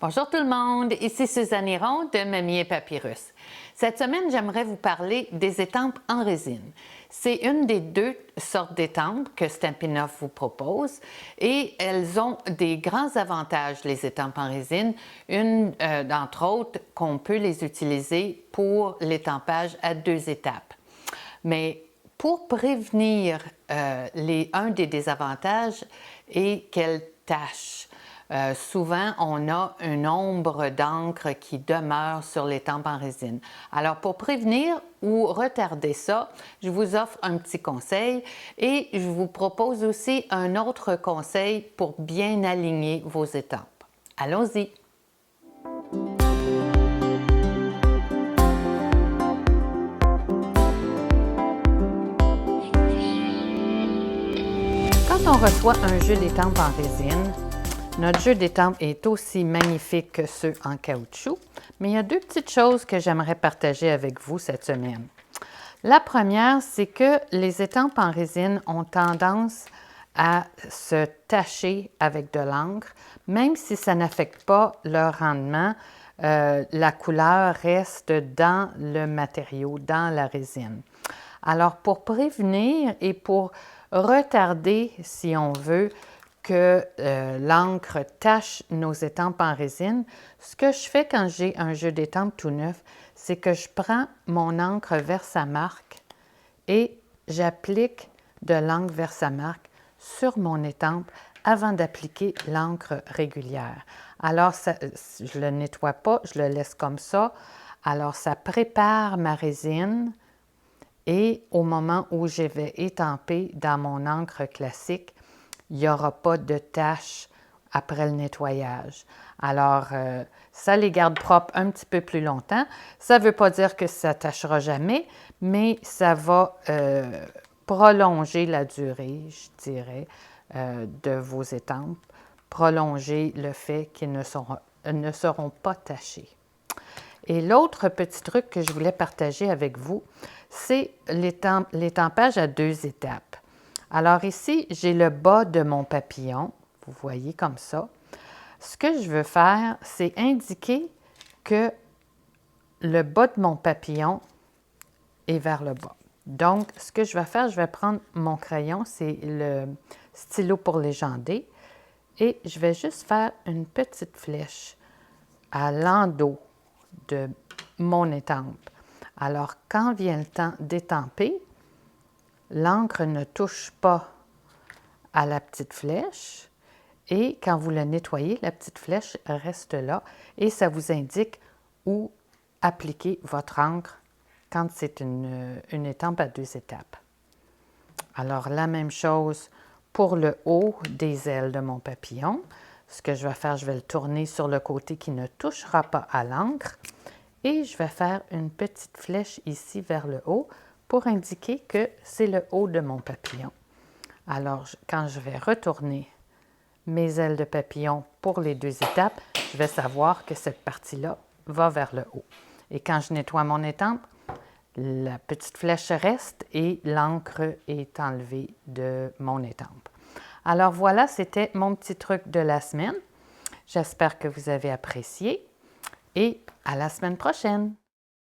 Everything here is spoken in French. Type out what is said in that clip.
Bonjour tout le monde, ici Suzanne Hiron de Mamie et Papyrus. Cette semaine, j'aimerais vous parler des étampes en résine. C'est une des deux sortes d'étampes que Stampin' Up! Vous propose et elles ont des grands avantages, les étampes en résine. Une d'entre autres, qu'on peut les utiliser pour l'étampage à 2 étapes. Mais pour prévenir un des désavantages est qu'elles tachent. Souvent, on a une ombre d'encre qui demeure sur l'étampe en résine. Alors, pour prévenir ou retarder ça, je vous offre un petit conseil et je vous propose aussi un autre conseil pour bien aligner vos étampes. Allons-y! Quand on reçoit un jeu d'étampes en résine, notre jeu d'étampes est aussi magnifique que ceux en caoutchouc, mais il y a 2 petites choses que j'aimerais partager avec vous cette semaine. La première, c'est que les étampes en résine ont tendance à se tacher avec de l'encre, même si ça n'affecte pas leur rendement, la couleur reste dans le matériau, dans la résine. Alors, pour prévenir et pour retarder, si on veut, que l'encre tache nos étampes en résine, ce que je fais quand j'ai un jeu d'étampes tout neuf, c'est que je prends mon encre Versamark et j'applique de l'encre Versamark sur mon étampe avant d'appliquer l'encre régulière. Alors, je ne le nettoie pas, je le laisse comme ça. Alors, ça prépare ma résine et au moment où je vais étamper dans mon encre classique, il n'y aura pas de taches après le nettoyage. Alors, ça les garde propres un petit peu plus longtemps. Ça ne veut pas dire que ça ne tachera jamais, mais ça va prolonger la durée, je dirais, de vos étampes, prolonger le fait qu'ils ne seront pas tachés. Et l'autre petit truc que je voulais partager avec vous, c'est l'étampage à 2 étapes. Alors ici, j'ai le bas de mon papillon, vous voyez comme ça. Ce que je veux faire, c'est indiquer que le bas de mon papillon est vers le bas. Donc, ce que je vais faire, je vais prendre mon crayon, c'est le stylo pour légender, et je vais juste faire une petite flèche à l'endos de mon étampe. Alors, quand vient le temps d'étamper, l'encre ne touche pas à la petite flèche et quand vous la nettoyez, la petite flèche reste là et ça vous indique où appliquer votre encre quand c'est une étampe à 2 étapes. Alors, la même chose pour le haut des ailes de mon papillon. Ce que je vais faire, je vais le tourner sur le côté qui ne touchera pas à l'encre et je vais faire une petite flèche ici vers le haut pour indiquer que c'est le haut de mon papillon. Alors, quand je vais retourner mes ailes de papillon pour les 2 étapes, je vais savoir que cette partie-là va vers le haut. Et quand je nettoie mon étampe, la petite flèche reste et l'encre est enlevée de mon étampe. Alors voilà, c'était mon petit truc de la semaine. J'espère que vous avez apprécié et à la semaine prochaine!